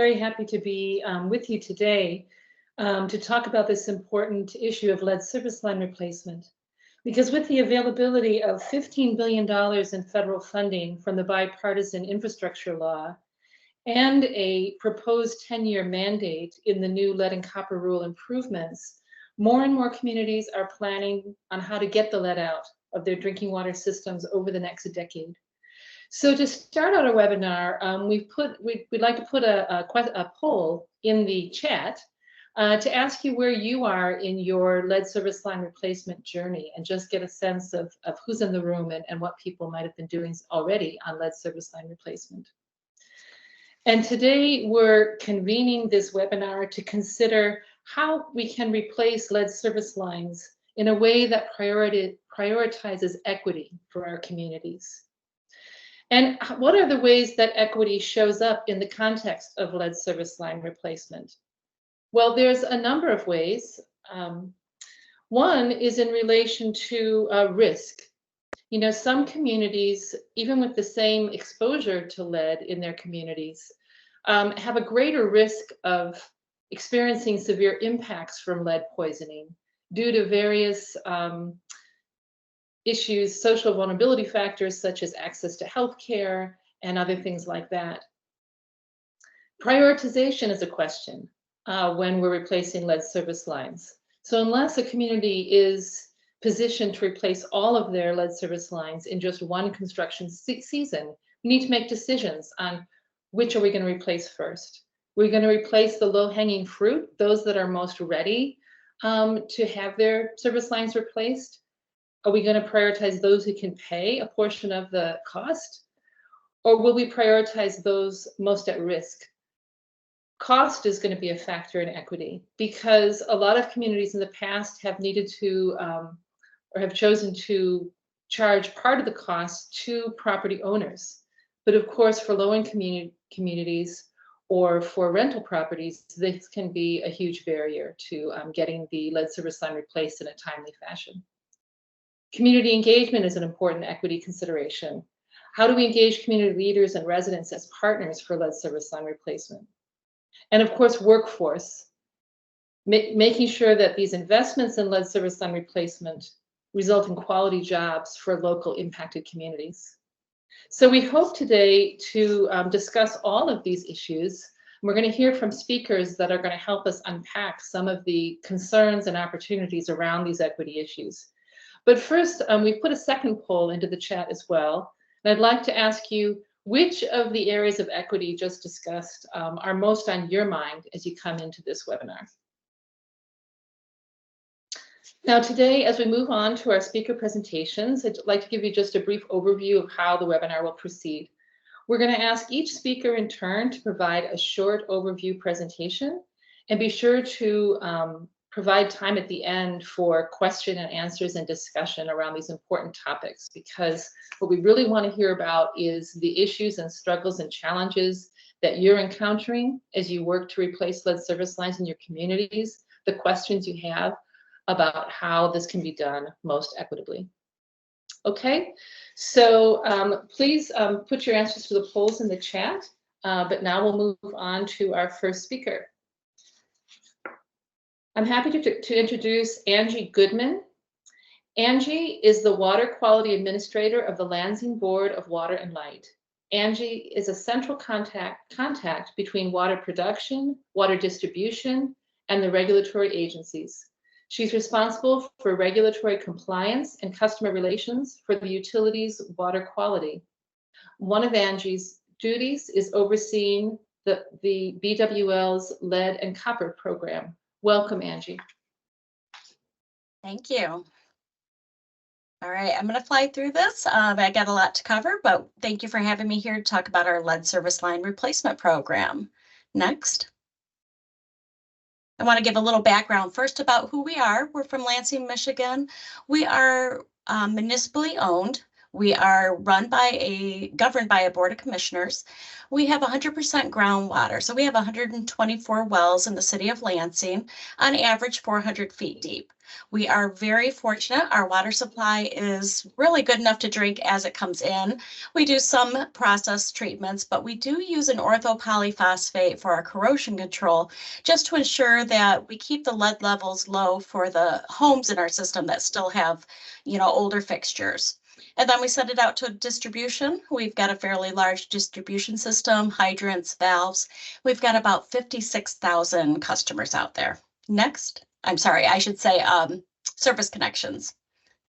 very happy to be with you today to talk about this important issue of lead service line replacement. Because with the availability of $15 billion in federal funding from the bipartisan infrastructure law and a proposed 10-year mandate in the new lead and copper rule improvements, more and more communities are planning on how to get the lead out of their drinking water systems over the next decade. So to start out our webinar, we'd like to put a poll in the chat to ask you where you are in your lead service line replacement journey and just get a sense of who's in the room and what people might have been doing already on lead service line replacement. And today we're convening this webinar to consider how we can replace lead service lines in a way that prioritizes equity for our communities. And what are the ways that equity shows up in the context of lead service line replacement? Well, there's a number of ways. One is in relation to risk. You know, some communities, even with the same exposure to lead in their communities, have a greater risk of experiencing severe impacts from lead poisoning due to various issues, social vulnerability factors such as access to health care and other things like that. Prioritization is a question when we're replacing lead service lines. So unless a community is positioned to replace all of their lead service lines in just one construction season, we need to make decisions on which are we going to replace first. We're going to replace the low-hanging fruit, those that are most ready to have their service lines replaced. Are we going to prioritize those who can pay a portion of the cost? Or will we prioritize those most at risk? Cost is going to be a factor in equity because a lot of communities in the past have needed to or have chosen to charge part of the cost to property owners. But of course, for low-income communities or for rental properties, this can be a huge barrier to getting the lead service line replaced in a timely fashion. Community engagement is an important equity consideration. How do we engage community leaders and residents as partners for lead service line replacement? And of course, workforce, making sure that these investments in lead service line replacement result in quality jobs for local impacted communities. So we hope today to discuss all of these issues. We're going to hear from speakers that are going to help us unpack some of the concerns and opportunities around these equity issues. But first, we've put a second poll into the chat as well. And I'd like to ask you which of the areas of equity just discussed are most on your mind as you come into this webinar. Now today, as we move on to our speaker presentations, I'd like to give you just a brief overview of how the webinar will proceed. We're going to ask each speaker in turn to provide a short overview presentation and be sure to provide time at the end for question and answers and discussion around these important topics, because what we really want to hear about is the issues and struggles and challenges that you're encountering as you work to replace lead service lines in your communities, the questions you have about how this can be done most equitably. Okay, so please put your answers to the polls in the chat, but now we'll move on to our first speaker. I'm happy to introduce Angie Goodman. Angie is the Water Quality Administrator of the Lansing Board of Water and Light. Angie is a central contact between water production, water distribution, and the regulatory agencies. She's responsible for regulatory compliance and customer relations for the utility's water quality. One of Angie's duties is overseeing the BWL's lead and copper program. Welcome, Angie. Thank you. All right, I'm going to fly through this. I got a lot to cover, but thank you for having me here to talk about our lead service line replacement program. Next. I want to give a little background first about who we are. We're from Lansing, Michigan. We are municipally owned. We are governed by a board of commissioners. We have 100% groundwater. So we have 124 wells in the city of Lansing, on average 400 feet deep. We are very fortunate. Our water supply is really good enough to drink as it comes in. We do some process treatments, but we do use an orthopolyphosphate for our corrosion control, just to ensure that we keep the lead levels low for the homes in our system that still have, older fixtures. And then we send it out to distribution. We've got a fairly large distribution system, hydrants, valves. We've got about 56,000 customers out there. Next. I'm sorry, I should say service connections.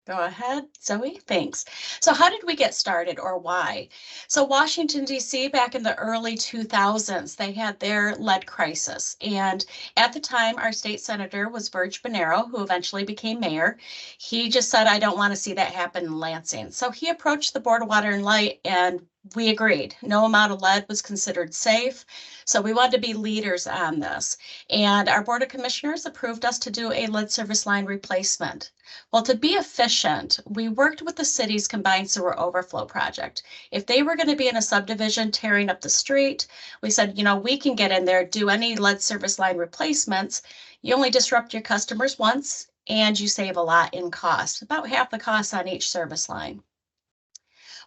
Go ahead, Zoe, thanks. So how did we get started, or why? So Washington, D.C., back in the early 2000s, they had their lead crisis. And at the time, our state senator was Virg Bonero, who eventually became mayor. He just said, I don't want to see that happen in Lansing. So he approached the Board of Water and Light, and we agreed. No amount of lead was considered safe. So we wanted to be leaders on this. And our Board of Commissioners approved us to do a lead service line replacement. Well, to be efficient, we worked with the city's combined sewer overflow project. If they were going to be in a subdivision tearing up the street, we said, we can get in there, do any lead service line replacements. You only disrupt your customers once, and you save a lot in cost, about half the cost on each service line.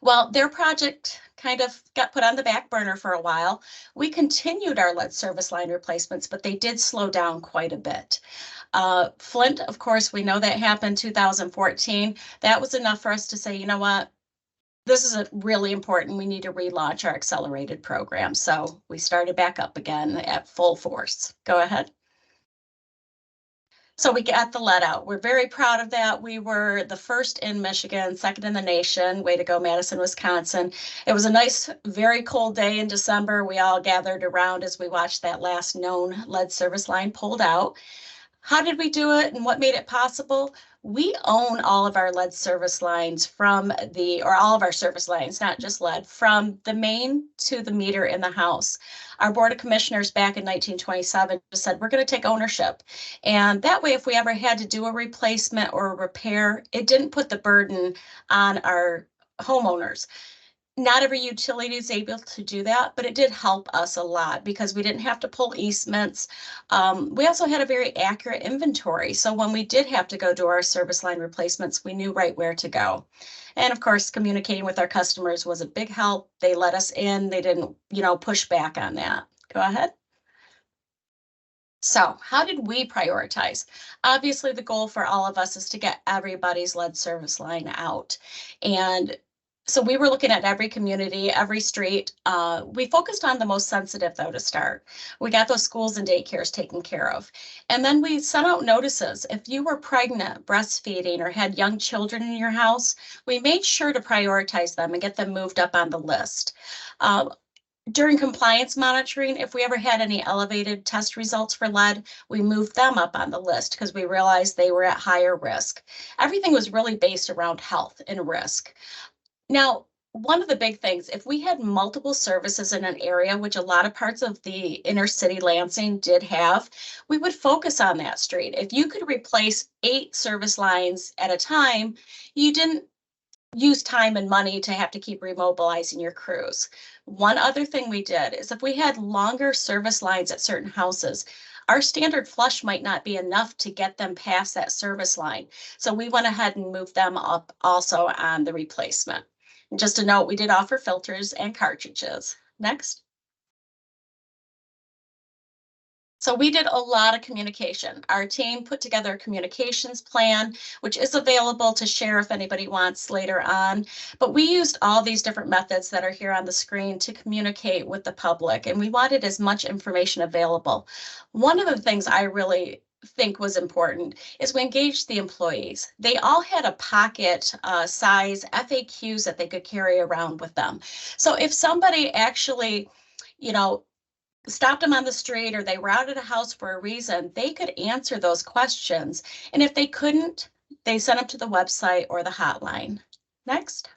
Well, their project kind of got put on the back burner for a while. We continued our lead service line replacements, but they did slow down quite a bit. Flint, of course, we know that happened 2014. That was enough for us to say, you know what, this is really important. We need to relaunch our accelerated program. So we started back up again at full force. Go ahead. So we got the lead out. We're very proud of that. We were the first in Michigan, second in the nation. Way to go, Madison, Wisconsin. It was a nice, very cold day in December. We all gathered around as we watched that last known lead service line pulled out. How did we do it and what made it possible? We own all of our lead service lines or all of our service lines, not just lead, from the main to the meter in the house. Our Board of Commissioners back in 1927 said, we're going to take ownership. And that way, if we ever had to do a replacement or a repair, it didn't put the burden on our homeowners. Not every utility is able to do that, but it did help us a lot because we didn't have to pull easements. We also had a very accurate inventory. So when we did have to go do our service line replacements, we knew right where to go. And of course, communicating with our customers was a big help. They let us in. They didn't, push back on that. Go ahead. So how did we prioritize? Obviously, the goal for all of us is to get everybody's lead service line out. And so we were looking at every community, every street. We focused on the most sensitive, though, to start. We got those schools and daycares taken care of. And then we sent out notices. If you were pregnant, breastfeeding, or had young children in your house, we made sure to prioritize them and get them moved up on the list. During compliance monitoring, if we ever had any elevated test results for lead, we moved them up on the list because we realized they were at higher risk. Everything was really based around health and risk. Now, one of the big things, if we had multiple services in an area, which a lot of parts of the inner city Lansing did have, we would focus on that street. If you could replace 8 service lines at a time, you didn't use time and money to have to keep remobilizing your crews. One other thing we did is if we had longer service lines at certain houses, our standard flush might not be enough to get them past that service line. So we went ahead and moved them up also on the replacement. And just a note, we did offer filters and cartridges. Next. So we did a lot of communication. Our team put together a communications plan, which is available to share if anybody wants later on. But we used all these different methods that are here on the screen to communicate with the public, and we wanted as much information available. One of the things I really think was important is we engaged the employees. They all had a pocket size FAQs that they could carry around with them. So if somebody actually, stopped them on the street or they were out at a house for a reason, they could answer those questions. And if they couldn't, they sent them to the website or the hotline. Next.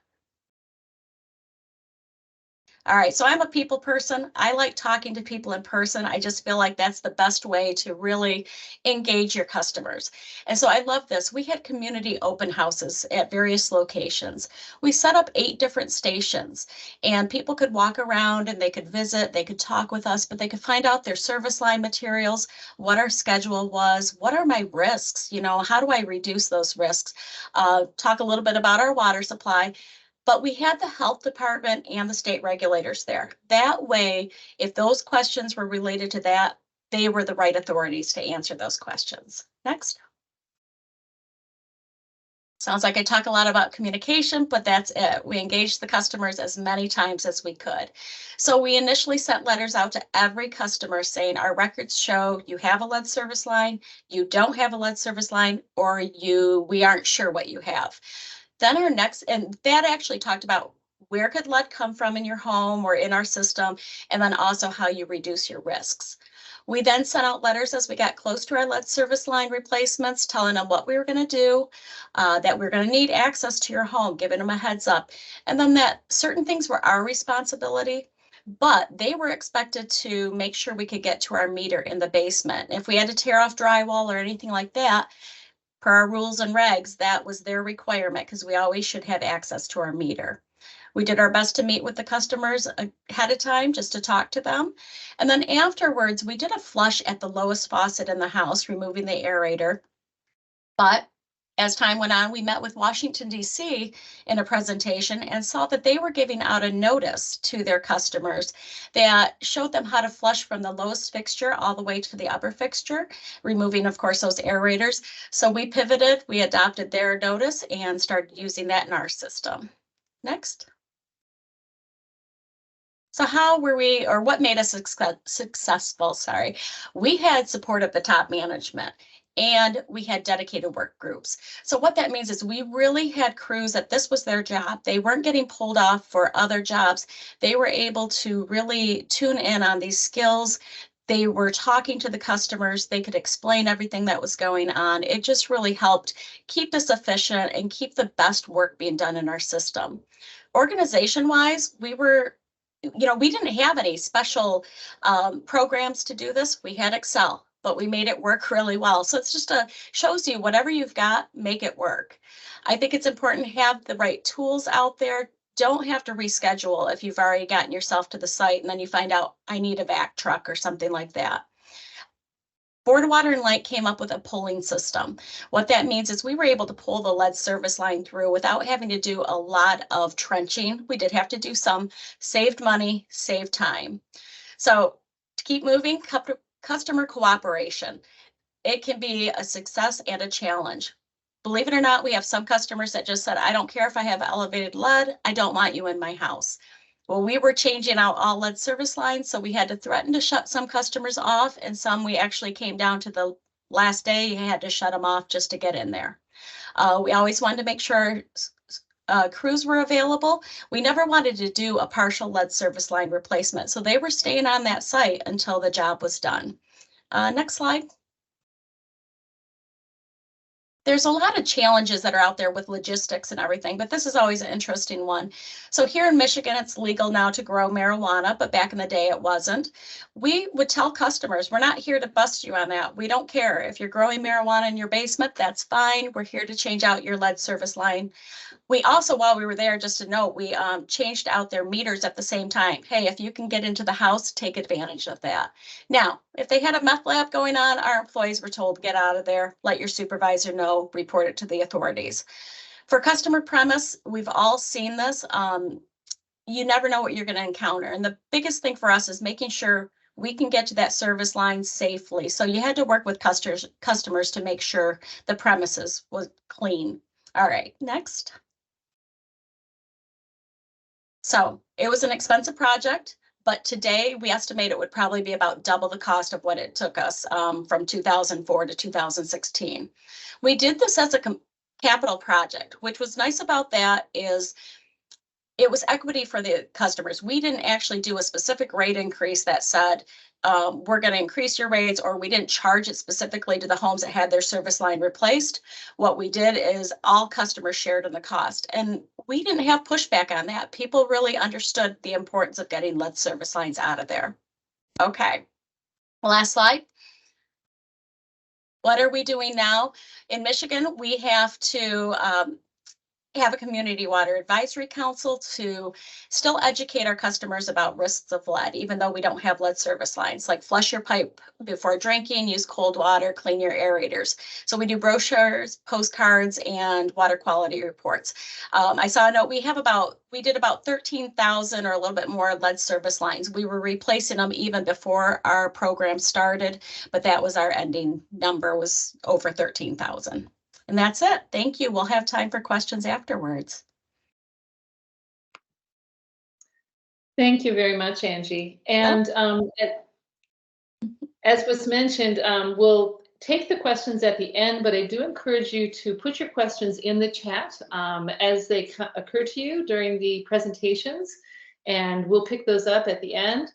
All right, so I'm a people person. I like talking to people in person. I just feel like that's the best way to really engage your customers. And so I love this. We had community open houses at various locations. We set up 8 different stations, and people could walk around and they could visit, they could talk with us, but they could find out their service line materials, what our schedule was, what are my risks, you know, how do I reduce those risks, talk a little bit about our water supply. But we had the health department and the state regulators there. That way, if those questions were related to that, they were the right authorities to answer those questions. Next. Sounds like I talk a lot about communication, but that's it. We engaged the customers as many times as we could. So we initially sent letters out to every customer saying our records show you have a lead service line, you don't have a lead service line, or we aren't sure what you have. Then our next, and that actually talked about where could lead come from in your home or in our system, and then also how you reduce your risks. We then sent out letters as we got close to our lead service line replacements, telling them what we were going to do, that we're going to need access to your home, giving them a heads up, and then that certain things were our responsibility, but they were expected to make sure we could get to our meter in the basement. If we had to tear off drywall or anything like that, per our rules and regs, that was their requirement because we always should have access to our meter. We did our best to meet with the customers ahead of time just to talk to them. And then afterwards, we did a flush at the lowest faucet in the house, removing the aerator. But as time went on, we met with Washington, D.C. in a presentation and saw that they were giving out a notice to their customers that showed them how to flush from the lowest fixture all the way to the upper fixture, removing, of course, those aerators. So we pivoted, we adopted their notice and started using that in our system. Next. So how were we, or what made us successful? Sorry, we had support of the top management and we had dedicated work groups. So what that means is we really had crews that this was their job. They weren't getting pulled off for other jobs. They were able to really tune in on these skills. They were talking to the customers. They could explain everything that was going on. It just really helped keep us efficient and keep the best work being done in our system. Organization-wise, we didn't have any special programs to do this. We had Excel, but we made it work really well. So it's just shows you whatever you've got, make it work. I think it's important to have the right tools out there. Don't have to reschedule if you've already gotten yourself to the site and then you find out I need a vac truck or something like that. Board of Water and Light came up with a pulling system. What that means is we were able to pull the lead service line through without having to do a lot of trenching. We did have to do some, saved money, saved time. So to keep moving, customer cooperation. It can be a success and a challenge. Believe it or not, we have some customers that just said, I don't care if I have elevated lead, I don't want you in my house. Well, we were changing out all lead service lines, so we had to threaten to shut some customers off, and some we actually came down to the last day, you had to shut them off just to get in there. We always wanted to make sure crews were available. We never wanted to do a partial lead service line replacement, so they were staying on that site until the job was done. Next slide. There's a lot of challenges that are out there with logistics and everything, but this is always an interesting one. So here in Michigan, it's legal now to grow marijuana, but back in the day it wasn't. We would tell customers, we're not here to bust you on that. We don't care. If you're growing marijuana in your basement, that's fine. We're here to change out your lead service line. We also, while we were there, just to note, we changed out their meters at the same time. Hey, if you can get into the house, take advantage of that. Now, if they had a meth lab going on, our employees were told, get out of there, let your supervisor know, report it to the authorities. For customer premise, we've all seen this. You never know what you're going to encounter. And the biggest thing for us is making sure we can get to that service line safely. So you had to work with customers to make sure the premises was clean. All right, next. So it was an expensive project, but today we estimate it would probably be about double the cost of what it took us from 2004 to 2016. We did this as a capital project, which was nice about that is it was equity for the customers. We didn't actually do a specific rate increase that said we're going to increase your rates, or we didn't charge it specifically to the homes that had their service line replaced. What we did is all customers shared in the cost, and we didn't have pushback on that. People really understood the importance of getting lead service lines out of there. Okay, last slide. What are we doing now? In Michigan, we have to have a community water advisory council to still educate our customers about risks of lead, even though we don't have lead service lines, like flush your pipe before drinking, use cold water, clean your aerators. So we do brochures, postcards, and water quality reports. I saw a note, we did about 13,000 or a little bit more lead service lines. We were replacing them even before our program started, but that was our ending number, was over 13,000. And that's it. Thank you. We'll have time for questions afterwards. Thank you very much, Angie. And as was mentioned, we'll take the questions at the end, but I do encourage you to put your questions in the chat as they occur to you during the presentations, and we'll pick those up at the end.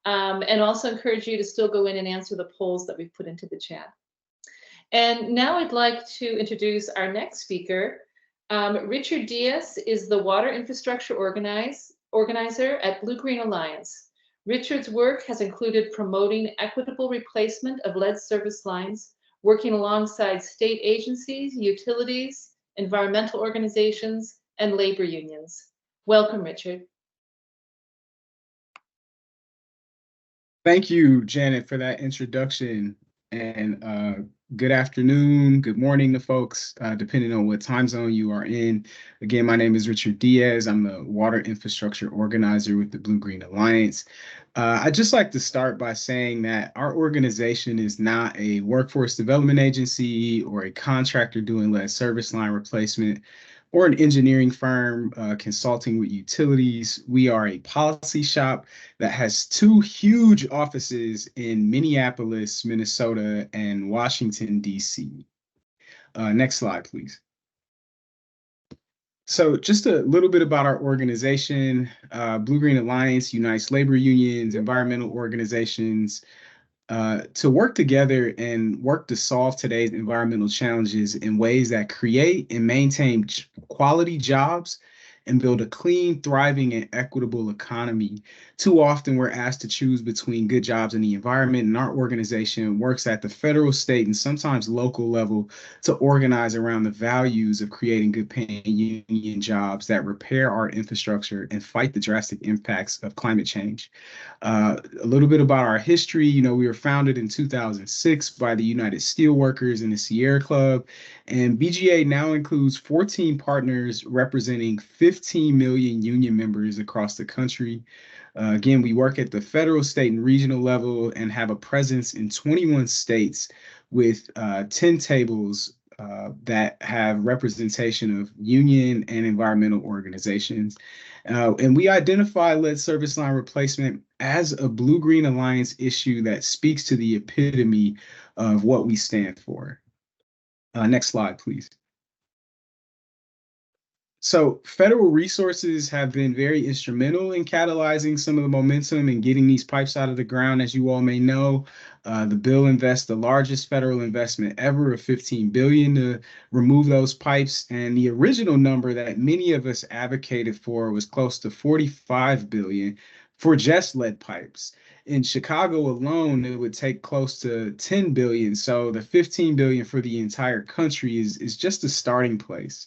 And also encourage you to still go in and answer the polls that we've put into the chat. And now I'd like to introduce our next speaker. Richard Diaz is the Water Infrastructure Organizer at BlueGreen Alliance. Richard's work has included promoting equitable replacement of lead service lines, working alongside state agencies, utilities, environmental organizations, and labor unions. Welcome, Richard. Thank you, Janet, for that introduction. And good afternoon, good morning to folks, depending on what time zone you are in. Again, my name is Richard Diaz. I'm the Water Infrastructure Organizer with the BlueGreen Alliance. I'd just like to start by saying that our organization is not a workforce development agency or a contractor doing lead service line replacement, or an engineering firm consulting with utilities. We are a policy shop that has two huge offices in Minneapolis, Minnesota, and Washington, D.C. Next slide, please. So just a little bit about our organization. BlueGreen Alliance unites labor unions, environmental organizations, to work together and work to solve today's environmental challenges in ways that create and maintain quality jobs and build a clean, thriving, and equitable economy. Too often we're asked to choose between good jobs and the environment, and our organization works at the federal, state, and sometimes local level to organize around the values of creating good paying union jobs that repair our infrastructure and fight the drastic impacts of climate change. A little bit about our history. We were founded in 2006 by the United Steelworkers and the Sierra Club, and BGA now includes 14 partners representing 15 million union members across the country. Again, we work at the federal, state, and regional level and have a presence in 21 states with 10 tables that have representation of union and environmental organizations. And we identify lead service line replacement as a BlueGreen Alliance issue that speaks to the epitome of what we stand for. Next slide, please. So federal resources have been very instrumental in catalyzing some of the momentum and getting these pipes out of the ground. As you all may know, the bill invests the largest federal investment ever of $15 billion to remove those pipes. And the original number that many of us advocated for was close to $45 billion for just lead pipes. In Chicago alone, it would take close to $10 billion. So the $15 billion for the entire country is just a starting place.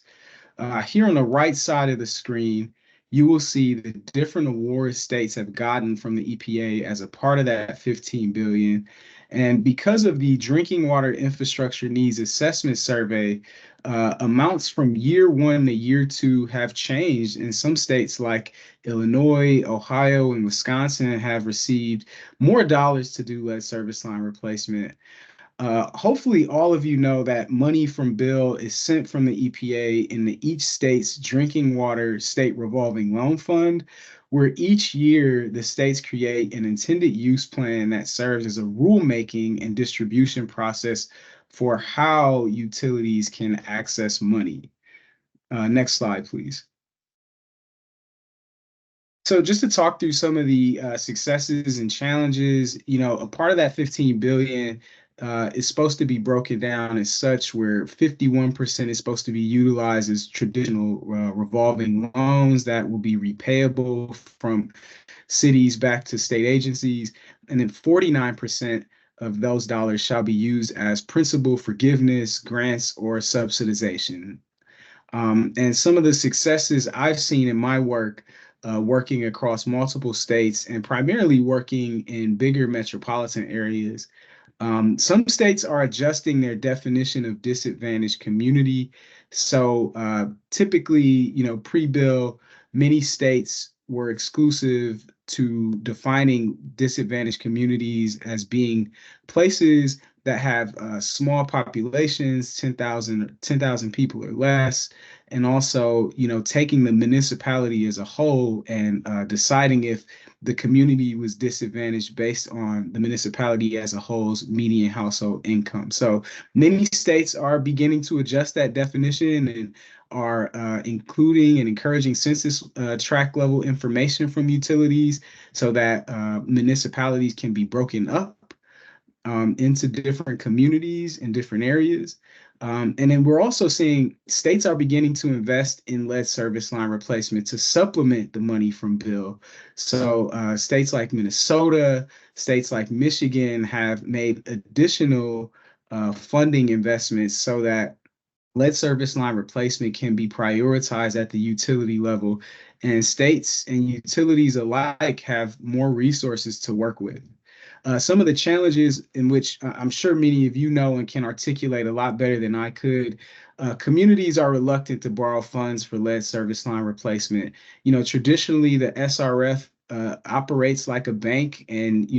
Here on the right side of the screen, you will see the different awards states have gotten from the EPA as a part of that $15 billion. And because of the Drinking Water Infrastructure Needs Assessment Survey, amounts from year 1 to year 2 have changed. And some states like Illinois, Ohio, and Wisconsin have received more dollars to do lead service line replacement. Hopefully all of you know that money from bill is sent from the EPA into each state's drinking water state revolving loan fund, where each year the states create an intended use plan that serves as a rulemaking and distribution process for how utilities can access money. Next slide, please. So just to talk through some of the successes and challenges, a part of that 15 billion is supposed to be broken down as such, where 51% is supposed to be utilized as traditional revolving loans that will be repayable from cities back to state agencies, and then 49% of those dollars shall be used as principal forgiveness, grants, or subsidization. And some of the successes I've seen in my work, working across multiple states and primarily working in bigger metropolitan areas, some states are adjusting their definition of disadvantaged community. So typically, pre-bill, many states were exclusive to defining disadvantaged communities as being places that have small populations, 10,000 people or less, and also, taking the municipality as a whole and deciding if the community was disadvantaged based on the municipality as a whole's median household income. So many states are beginning to adjust that definition and are including and encouraging census tract level information from utilities so that municipalities can be broken up into different communities in different areas. And then we're also seeing states are beginning to invest in lead service line replacement to supplement the money from bill. So states like Minnesota, states like Michigan have made additional funding investments so that lead service line replacement can be prioritized at the utility level, and states and utilities alike have more resources to work with. Some of the challenges in which I'm sure many of you know and can articulate a lot better than I could. Communities are reluctant to borrow funds for lead service line replacement. Traditionally the SRF operates like a bank, and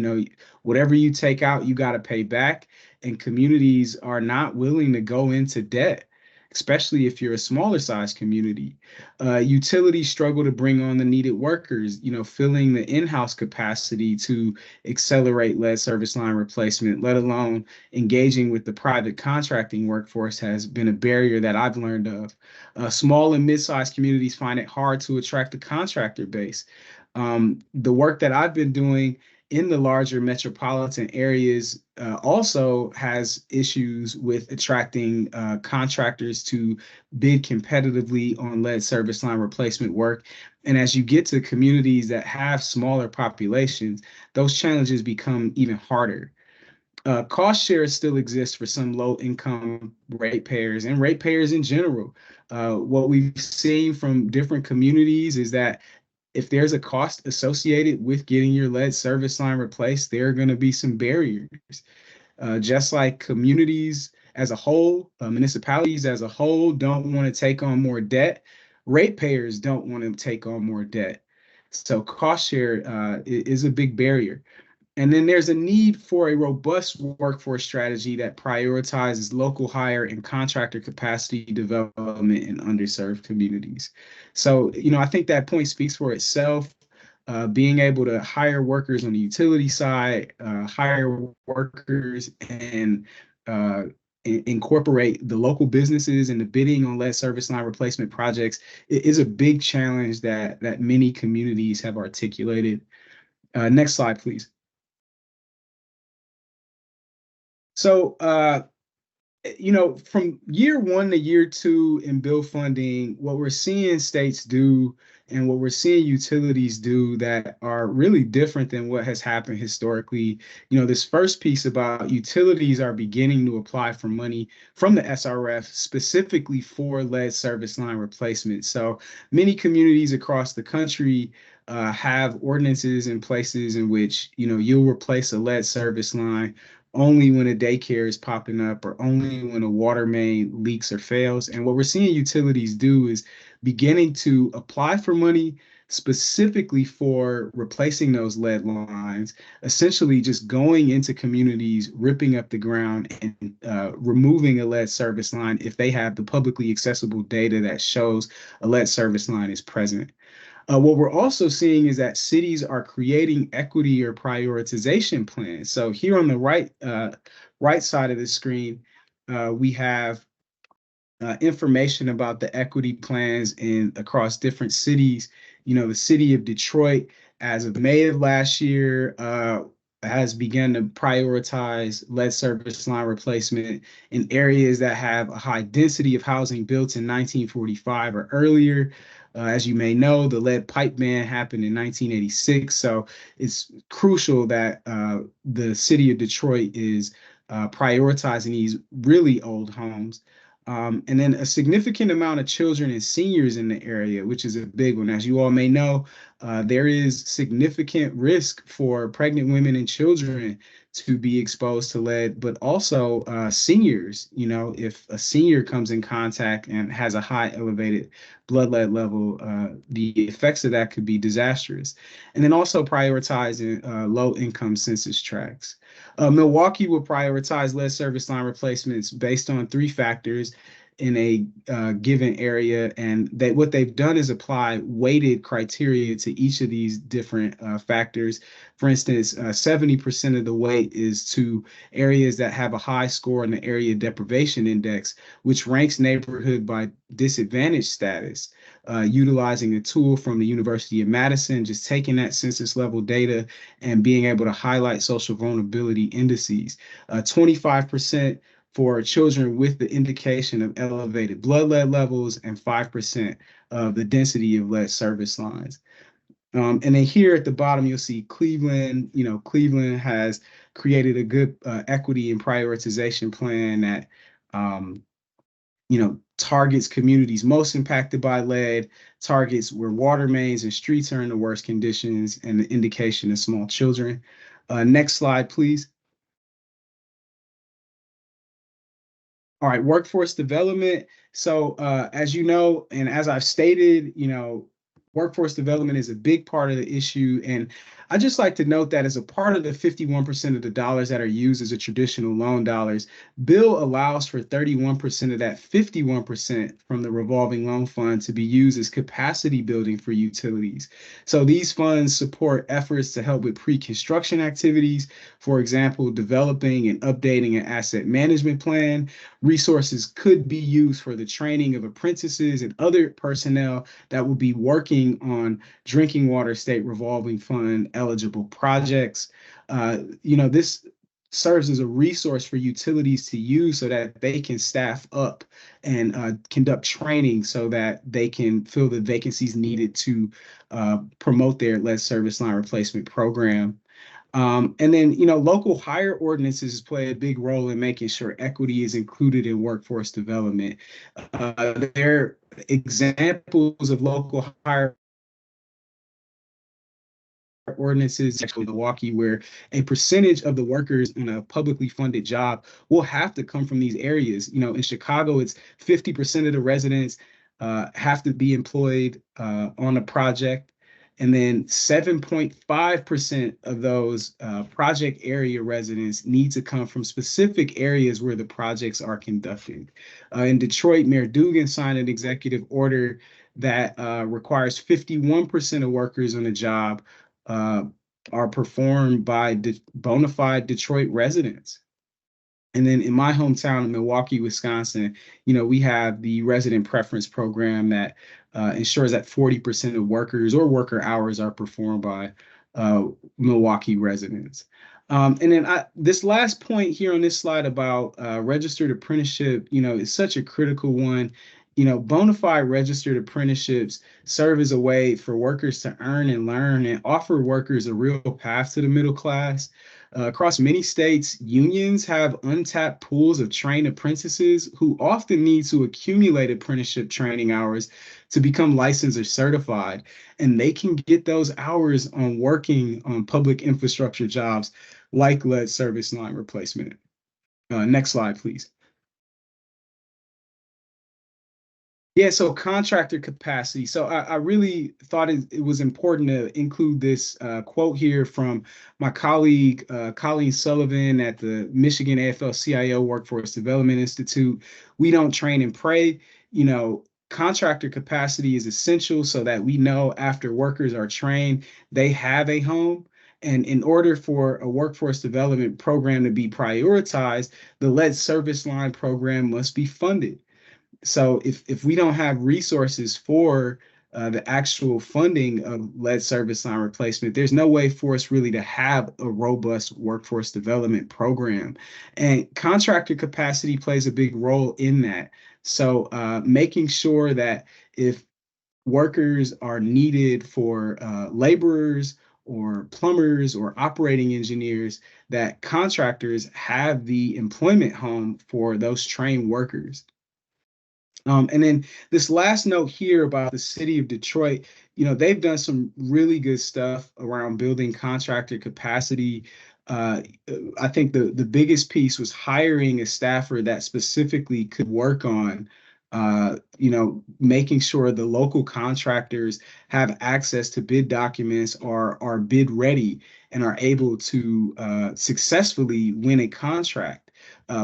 whatever you take out, you got to pay back. And communities are not willing to go into debt, especially if you're a smaller size community. Utilities struggle to bring on the needed workers, filling the in-house capacity to accelerate lead service line replacement, let alone engaging with the private contracting workforce has been a barrier that I've learned of. Small and mid-sized communities find it hard to attract the contractor base. The work that I've been doing in the larger metropolitan areas also has issues with attracting contractors to bid competitively on lead service line replacement work. And as you get to communities that have smaller populations, those challenges become even harder. Cost shares still exist for some low income ratepayers and ratepayers in general. What we've seen from different communities is that if there's a cost associated with getting your lead service line replaced, there are going to be some barriers. Just like communities as a whole, municipalities as a whole don't want to take on more debt, ratepayers don't want to take on more debt. So cost share is a big barrier. And then there's a need for a robust workforce strategy that prioritizes local hire and contractor capacity development in underserved communities. So, I think that point speaks for itself. Being able to hire workers on the utility side, hire workers and incorporate the local businesses and the bidding on lead service line replacement projects is a big challenge that many communities have articulated. Next slide, please. So, from year one to year two in bill funding, what we're seeing states do and what we're seeing utilities do that are really different than what has happened historically. This first piece about utilities are beginning to apply for money from the SRF specifically for lead service line replacement. So many communities across the country have ordinances in places in which, you'll replace a lead service line only when a daycare is popping up or only when a water main leaks or fails. And what we're seeing utilities do is beginning to apply for money specifically for replacing those lead lines, essentially just going into communities, ripping up the ground and removing a lead service line if they have the publicly accessible data that shows a lead service line is present. What we're also seeing is that cities are creating equity or prioritization plans. So here on the right side of the screen, we have information about the equity plans across different cities. the city of Detroit, as of May of last year, has begun to prioritize lead service line replacement in areas that have a high density of housing built in 1945 or earlier. As you may know, the lead pipe ban happened in 1986. So it's crucial that the city of Detroit is prioritizing these really old homes. And then a significant amount of children and seniors in the area, which is a big one. As you all may know, there is significant risk for pregnant women and children to be exposed to lead, but also seniors. If a senior comes in contact and has a high elevated blood lead level, the effects of that could be disastrous. And then also prioritizing low-income census tracts. Milwaukee will prioritize lead service line replacements based on 3 factors in a given area, and what they've done is apply weighted criteria to each of these different factors. For instance, 70% of the weight is to areas that have a high score on the area deprivation index, which ranks neighborhood by disadvantage status, utilizing a tool from the University of Madison, just taking that census level data and being able to highlight social vulnerability indices. 25% for children with the indication of elevated blood lead levels, and 5% of the density of lead service lines. And then here at the bottom, you'll see Cleveland. Cleveland has created a good equity and prioritization plan that, targets communities most impacted by lead, targets where water mains and streets are in the worst conditions, and the indication of small children. Next slide, please. All right, workforce development. So as you know, and as I've stated, workforce development is a big part of the issue. And I just like to note that as a part of the 51% of the dollars that are used as a traditional loan dollars, bill allows for 31% of that 51% from the revolving loan fund to be used as capacity building for utilities. So these funds support efforts to help with pre-construction activities, for example, developing and updating an asset management plan. Resources could be used for the training of apprentices and other personnel that will be working on drinking water state revolving fund eligible projects. This serves as a resource for utilities to use so that they can staff up and conduct training so that they can fill the vacancies needed to promote their lead service line replacement program. And then, local hire ordinances play a big role in making sure equity is included in workforce development. There are examples of local hire ordinances, actually in Milwaukee, where a percentage of the workers in a publicly funded job will have to come from these areas. In Chicago, it's 50% of the residents have to be employed on a project. And then 7.5% of those project area residents need to come from specific areas where the projects are conducted. In Detroit, Mayor Dugan signed an executive order that requires 51% of workers on a job are performed by bona fide Detroit residents. And then in my hometown of Milwaukee, Wisconsin, we have the resident preference program that ensures that 40% of workers or worker hours are performed by Milwaukee residents. And then this last point here on this slide about registered apprenticeship, is such a critical one. Bona fide registered apprenticeships serve as a way for workers to earn and learn and offer workers a real path to the middle class. Across many states, unions have untapped pools of trained apprentices who often need to accumulate apprenticeship training hours to become licensed or certified. And they can get those hours on working on public infrastructure jobs like lead service line replacement. Next slide, please. Yeah, so contractor capacity. So I really thought it was important to include this quote here from my colleague, Colleen Sullivan at the Michigan AFL-CIO Workforce Development Institute. We don't train and pray. Contractor capacity is essential so that we know after workers are trained, they have a home. And in order for a workforce development program to be prioritized, the lead service line program must be funded. So if we don't have resources for the actual funding of lead service line replacement, there's no way for us really to have a robust workforce development program. And contractor capacity plays a big role in that. So making sure that if workers are needed for laborers or plumbers or operating engineers, that contractors have the employment home for those trained workers. And then this last note here about the city of Detroit, they've done some really good stuff around building contractor capacity. I think the biggest piece was hiring a staffer that specifically could work on, making sure the local contractors have access to bid documents, are bid ready, and are able to successfully win a contract.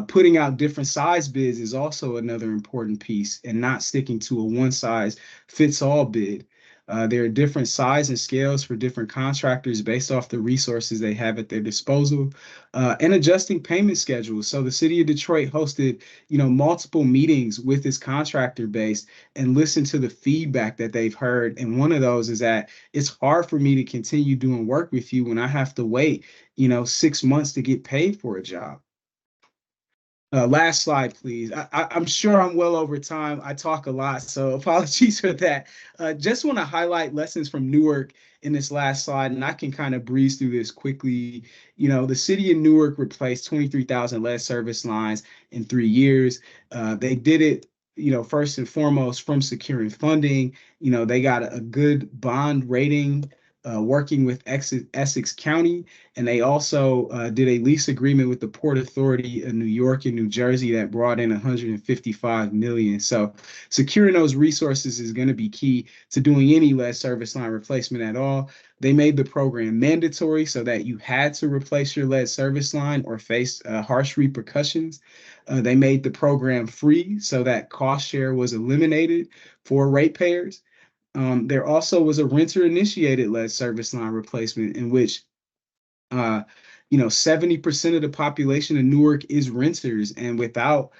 Putting out different size bids is also another important piece, and not sticking to a one size fits all bid. There are different size and scales for different contractors based off the resources they have at their disposal, and adjusting payment schedules. So the city of Detroit hosted, multiple meetings with its contractor base and listened to the feedback that they've heard. And one of those is that it's hard for me to continue doing work with you when I have to wait, 6 months to get paid for a job. Last slide, please. I'm sure I'm well over time. I talk a lot, so apologies for that. Just want to highlight lessons from Newark in this last slide, and I can kind of breeze through this quickly. The city of Newark replaced 23,000 lead service lines in 3 years. They did it, first and foremost from securing funding. They got a good bond rating, working with Essex County, and they also did a lease agreement with the Port Authority of New York and New Jersey that brought in $155 million. So securing those resources is going to be key to doing any lead service line replacement at all. They made the program mandatory so that you had to replace your lead service line or face harsh repercussions. They made the program free so that cost share was eliminated for ratepayers. There also was a renter-initiated lead service line replacement in which, 70% of the population of Newark is renters, and without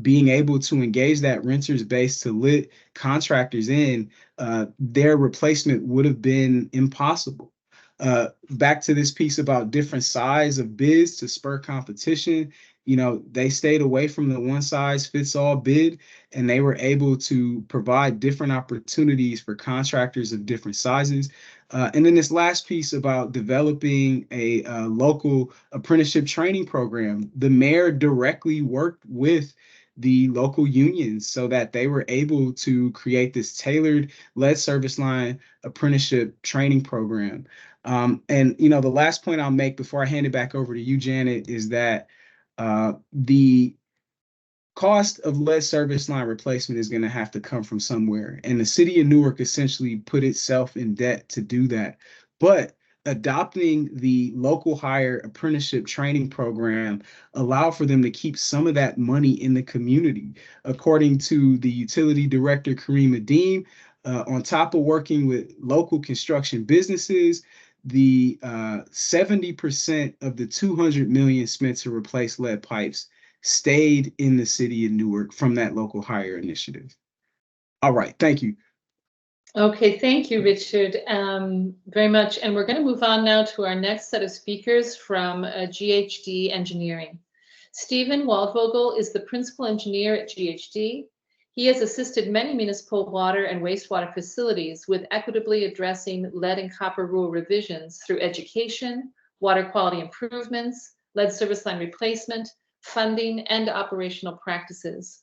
being able to engage that renters base to let contractors in, their replacement would have been impossible. Back to this piece about different size of bids to spur competition, they stayed away from the one size fits all bid, and they were able to provide different opportunities for contractors of different sizes. And then this last piece about developing a local apprenticeship training program, the mayor directly worked with the local unions so that they were able to create this tailored lead service line apprenticeship training program. And the last point I'll make before I hand it back over to you, Janet, is that the cost of lead service line replacement is going to have to come from somewhere. And the city of Newark essentially put itself in debt to do that. But adopting the local hire apprenticeship training program allowed for them to keep some of that money in the community. According to the utility director, Kareem Adeem, on top of working with local construction businesses, the 70% of the $200 million spent to replace lead pipes stayed in the city of Newark from that local hire initiative. All right, thank you. Okay, thank you, Richard, very much. And we're going to move on now to our next set of speakers from GHD Engineering. Stephen Waldvogel is the principal engineer at GHD. He has assisted many municipal water and wastewater facilities with equitably addressing lead and copper rule revisions through education, water quality improvements, lead service line replacement, funding, and operational practices.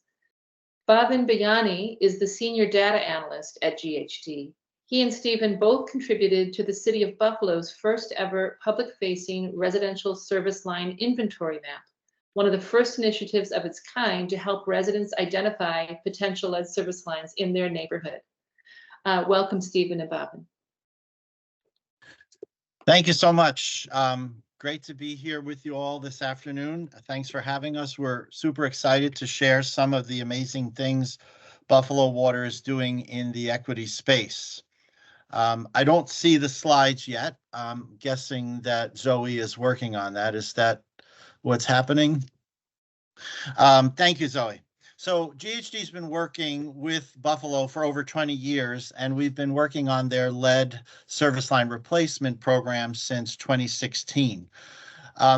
Bhavin Bhayani is the senior data analyst at GHD. He and Stephen both contributed to the City of Buffalo's first ever public-facing residential service line inventory map, one of the first initiatives of its kind to help residents identify potential lead service lines in their neighborhood. Welcome, Stephen and Bhavin. Thank you so much. Great to be here with you all this afternoon. Thanks for having us. We're super excited to share some of the amazing things Buffalo Water is doing in the equity space. I don't see the slides yet. I'm guessing that Zoe is working on that. Is that what's happening? Thank you, Zoe. So GHD's been working with Buffalo for over 20 years, and we've been working on their lead service line replacement program since 2016.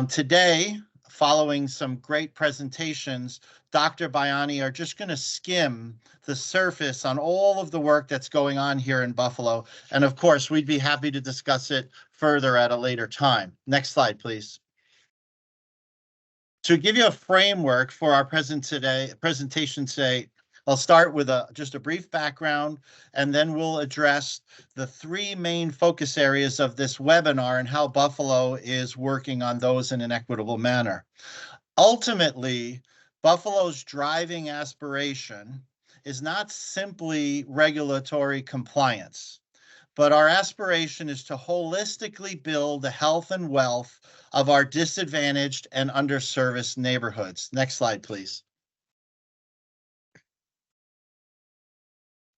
Today, following some great presentations, Dr. Bhayani are just going to skim the surface on all of the work that's going on here in Buffalo. And of course, we'd be happy to discuss it further at a later time. Next slide, please. To give you a framework for our presentation today, I'll start with just a brief background, and then we'll address the three main focus areas of this webinar and how Buffalo is working on those in an equitable manner. Ultimately, Buffalo's driving aspiration is not simply regulatory compliance, but our aspiration is to holistically build the health and wealth of our disadvantaged and underserviced neighborhoods. Next slide, please.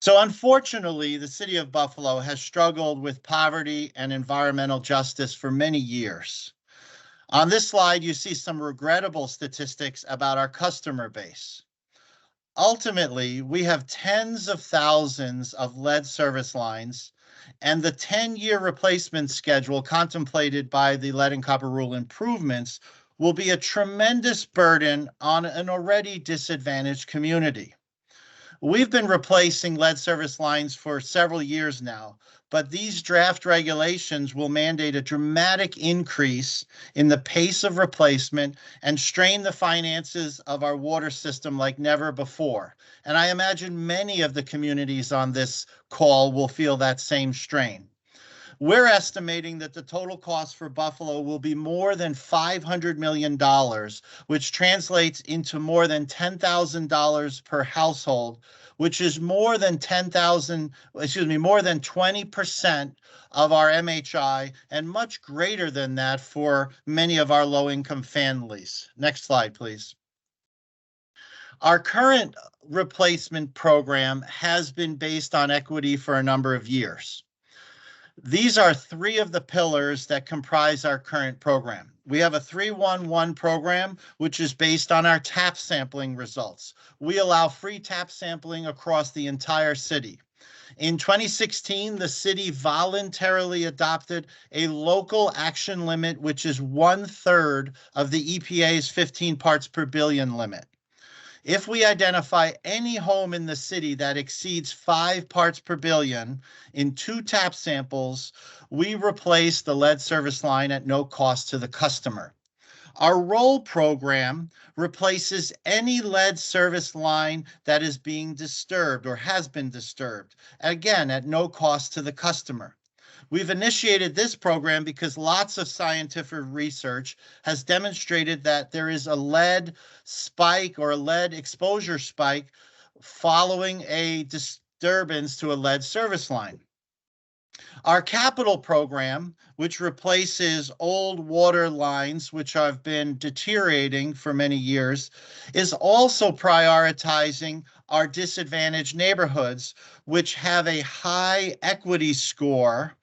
So unfortunately, the city of Buffalo has struggled with poverty and environmental justice for many years. On this slide, you see some regrettable statistics about our customer base. Ultimately, we have tens of thousands of lead service lines, and the 10-year replacement schedule contemplated by the lead and copper rule improvements will be a tremendous burden on an already disadvantaged community. We've been replacing lead service lines for several years now, but these draft regulations will mandate a dramatic increase in the pace of replacement and strain the finances of our water system like never before. And I imagine many of the communities on this call will feel that same strain. We're estimating that the total cost for Buffalo will be more than $500 million, which translates into more than $10,000 per household, which is more than 20% of our MHI, and much greater than that for many of our low-income families. Next slide, please. Our current replacement program has been based on equity for a number of years. These are three of the pillars that comprise our current program. We have a 3-1-1 program, which is based on our tap sampling results. We allow free tap sampling across the entire city. In 2016, the city voluntarily adopted a local action limit, which is 1/3 of the EPA's 15 parts per billion limit. If we identify any home in the city that exceeds 5 parts per billion in 2 tap samples, we replace the lead service line at no cost to the customer. Our roll program replaces any lead service line that is being disturbed or has been disturbed, again, at no cost to the customer. We've initiated this program because lots of scientific research has demonstrated that there is a lead spike or a lead exposure spike following a disturbance to a lead service line. Our capital program, which replaces old water lines which have been deteriorating for many years, is also prioritizing our disadvantaged neighborhoods, which have a high equity score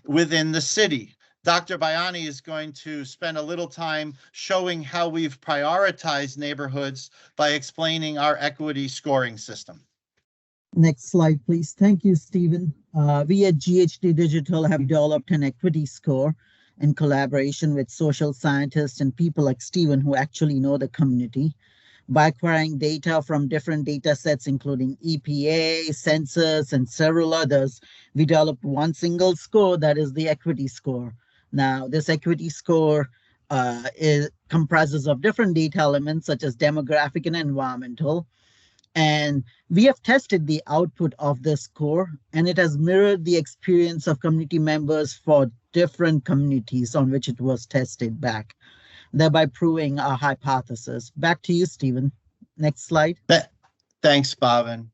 within the city. Dr. Bhayani is going to spend a little time showing how we've prioritized neighborhoods by explaining our equity scoring system. Next slide, please. Thank you, Stephen. We at GHD Digital have developed an equity score in collaboration with social scientists and people like Stephen who actually know the community. By acquiring data from different data sets, including EPA, census, and several others, we developed one single score that is the equity score. Now, this equity score comprises of different data elements such as demographic and environmental. And we have tested the output of this score, and it has mirrored the experience of community members for different communities on which it was tested back, thereby proving our hypothesis. Back to you, Stephen. Next slide. Thanks, Bhavin.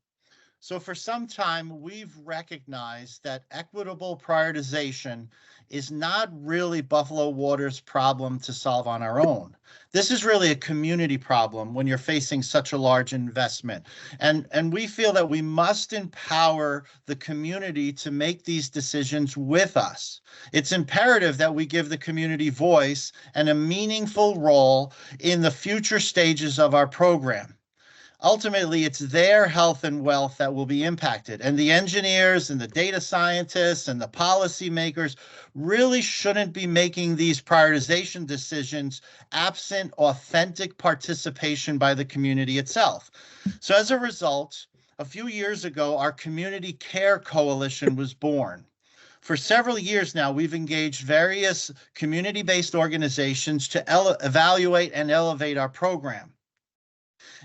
So for some time, we've recognized that equitable prioritization is not really Buffalo Water's problem to solve on our own. This is really a community problem when you're facing such a large investment. And we feel that we must empower the community to make these decisions with us. It's imperative that we give the community voice and a meaningful role in the future stages of our program. Ultimately, it's their health and wealth that will be impacted. And the engineers and the data scientists and the policymakers really shouldn't be making these prioritization decisions absent authentic participation by the community itself. So as a result, a few years ago, our Community Care Coalition was born. For several years now, we've engaged various community-based organizations to evaluate and elevate our program.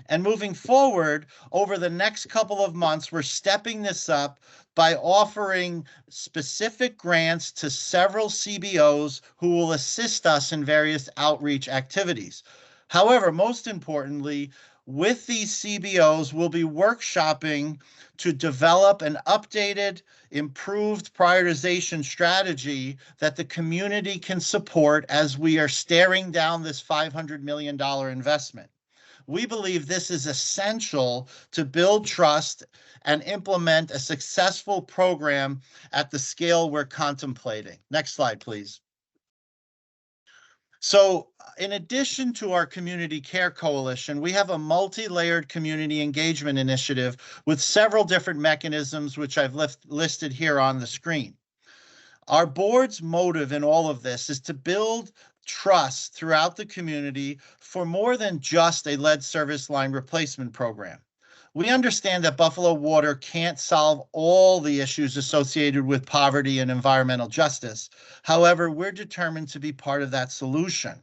And moving forward, over the next couple of months, we're stepping this up by offering specific grants to several CBOs who will assist us in various outreach activities. However, most importantly, with these CBOs, we'll be workshopping to develop an updated, improved prioritization strategy that the community can support as we are staring down this $500 million investment. We believe this is essential to build trust and implement a successful program at the scale we're contemplating. Next slide, please. So in addition to our Community Care Coalition, we have a multi-layered community engagement initiative with several different mechanisms, which I've listed here on the screen. Our board's motive in all of this is to build trust throughout the community for more than just a lead service line replacement program. We understand that Buffalo Water can't solve all the issues associated with poverty and environmental justice. However, we're determined to be part of that solution.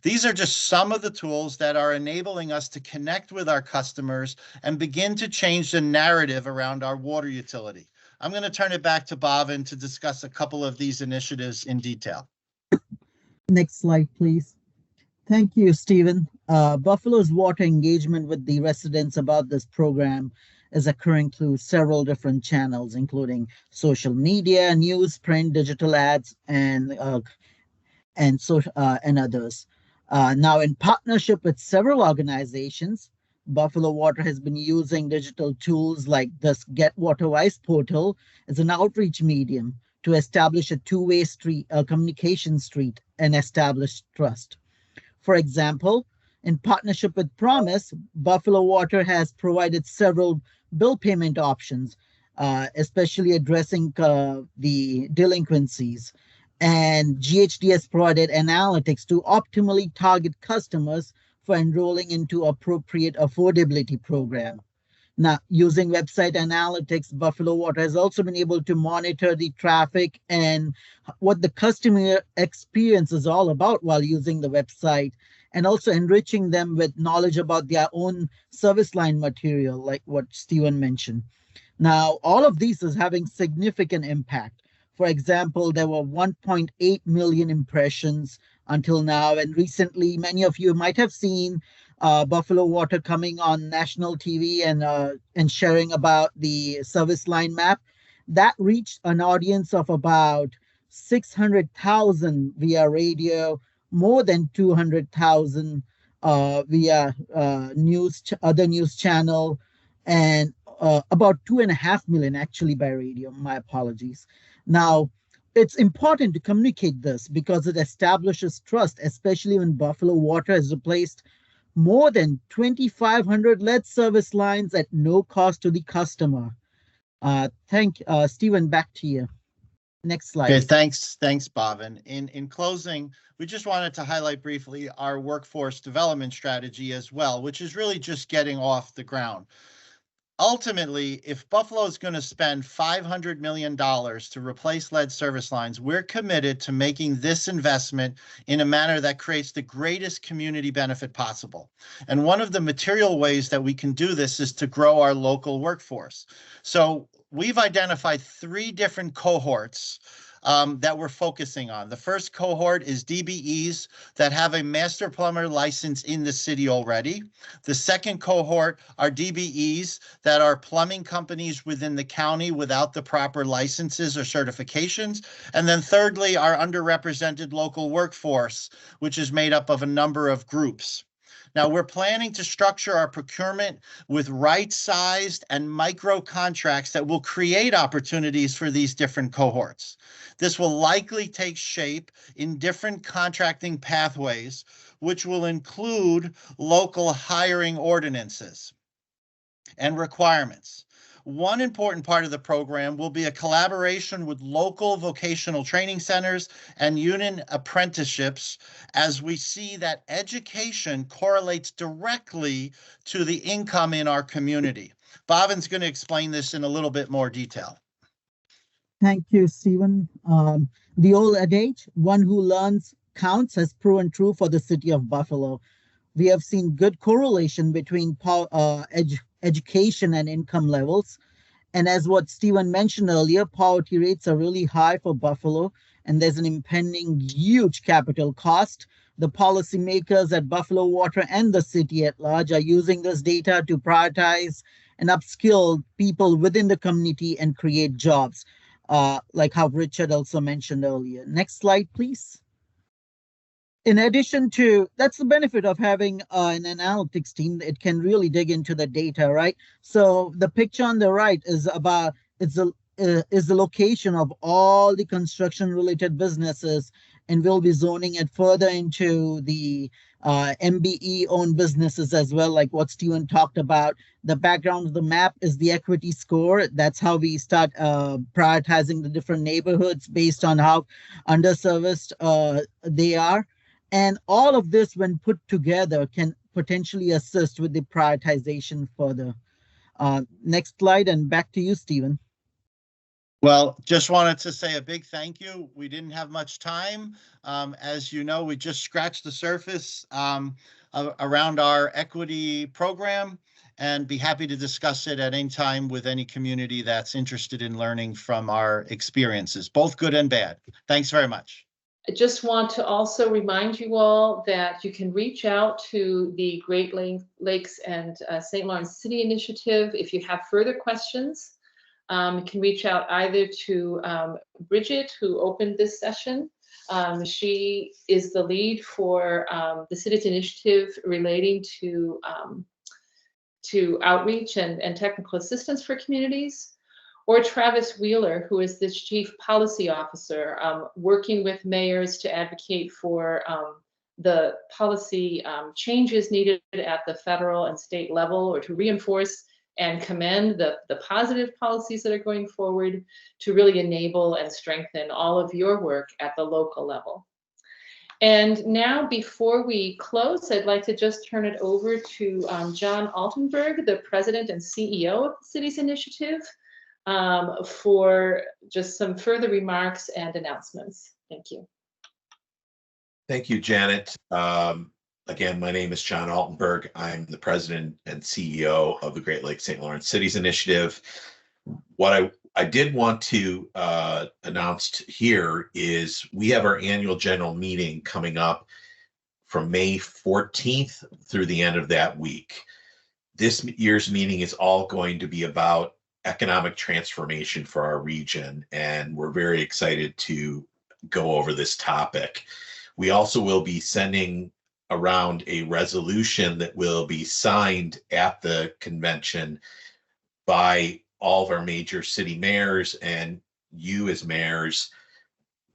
These are just some of the tools that are enabling us to connect with our customers and begin to change the narrative around our water utility. I'm going to turn it back to Bhavin to discuss a couple of these initiatives in detail. Next slide, please. Thank you, Stephen. Buffalo's water engagement with the residents about this program is occurring through several different channels, including social media, news, print, digital ads, and others. Now, in partnership with several organizations, Buffalo Water has been using digital tools like this Get Water Wise portal as an outreach medium to establish a two-way communication street and establish trust. For example, in partnership with Promise, Buffalo Water has provided several bill payment options, especially addressing the delinquencies. And GHD has provided analytics to optimally target customers for enrolling into appropriate affordability program. Now, using website analytics, Buffalo Water has also been able to monitor the traffic and what the customer experience is all about while using the website, and also enriching them with knowledge about their own service line material, like what Stephen mentioned. Now, all of these is having significant impact. For example, there were 1.8 million impressions until now, and recently, many of you might have seen Buffalo Water coming on national TV and sharing about the service line map. That reached an audience of about 600,000 via radio, more than 200,000 via other news channel, and about 2.5 million actually by radio. My apologies. Now, it's important to communicate this because it establishes trust, especially when Buffalo Water has replaced more than 2,500 lead service lines at no cost to the customer. Stephen, back to you. Next slide. Okay, thanks, Bhavin. In closing, we just wanted to highlight briefly our workforce development strategy as well, which is really just getting off the ground. Ultimately, if Buffalo is going to spend $500 million to replace lead service lines, we're committed to making this investment in a manner that creates the greatest community benefit possible. And one of the material ways that we can do this is to grow our local workforce. So we've identified 3 different cohorts that we're focusing on. The first cohort is DBEs that have a master plumber license in the city already. The second cohort are DBEs that are plumbing companies within the county without the proper licenses or certifications. And then thirdly, our underrepresented local workforce, which is made up of a number of groups. Now, we're planning to structure our procurement with right-sized and micro contracts that will create opportunities for these different cohorts. This will likely take shape in different contracting pathways, which will include local hiring ordinances. and requirements. One important part of the program will be a collaboration with local vocational training centers and union apprenticeships, as we see that education correlates directly to the income in our community. Bhavin's going to explain this in a little bit more detail. Thank you, Stephen. The old adage, one who learns counts, has proven true for the city of Buffalo. We have seen good correlation between education and income levels. And as what Stephen mentioned earlier, poverty rates are really high for Buffalo, and there's an impending huge capital cost. The policymakers at Buffalo Water and the city at large are using this data to prioritize and upskill people within the community and create jobs, like how Richard also mentioned earlier. Next slide, please. In addition to, that's the benefit of having an analytics team. It can really dig into the data, right? So the picture on the right is about, is the location of all the construction related businesses, and we'll be zoning it further into the MBE owned businesses as well, like what Stephen talked about. The background of the map is the equity score. That's how we start prioritizing the different neighborhoods based on how underserviced they are. And all of this, when put together, can potentially assist with the prioritization further. Next slide, and back to you, Stephen. Well, just wanted to say a big thank you. We didn't have much time. As you know, we just scratched the surface around our equity program, and be happy to discuss it at any time with any community that's interested in learning from our experiences, both good and bad. Thanks very much. I just want to also remind you all that you can reach out to the Great Lakes and St. Lawrence City Initiative if you have further questions. You can reach out either to Bridget, who opened this session. She is the lead for the city's initiative relating to outreach and technical assistance for communities. Or Travis Wheeler, who is the Chief Policy Officer, working with mayors to advocate for the policy changes needed at the federal and state level, or to reinforce and commend the positive policies that are going forward to really enable and strengthen all of your work at the local level. And now, before we close, I'd like to just turn it over to John Altenberg, the President and CEO of the city's initiative, for just some further remarks and announcements. Thank you. Thank you, Janet. Again, my name is John Altenberg. I'm the President and CEO of the Great Lakes St. Lawrence Cities Initiative. What I did want to announce here is we have our annual general meeting coming up from May 14th through the end of that week. This year's meeting is all going to be about economic transformation for our region, and we're very excited to go over this topic. We also will be sending around a resolution that will be signed at the convention by all of our major city mayors and you as mayors,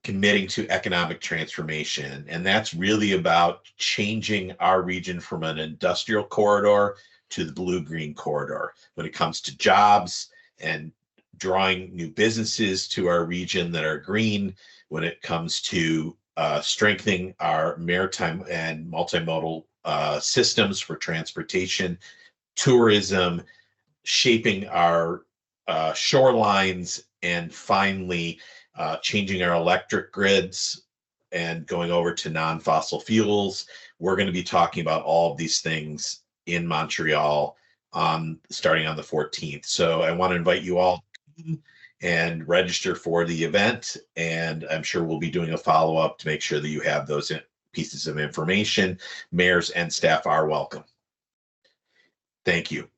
committing to economic transformation. And that's really about changing our region from an industrial corridor to the blue-green corridor when it comes to jobs and drawing new businesses to our region that are green, when it comes to strengthening our maritime and multimodal systems for transportation, tourism, shaping our shorelines, and finally changing our electric grids and going over to non-fossil fuels. We're going to be talking about all of these things in Montreal starting on the 14th. So I want to invite you all and register for the event, and I'm sure we'll be doing a follow-up to make sure that you have those pieces of information. Mayors and staff are welcome. Thank you.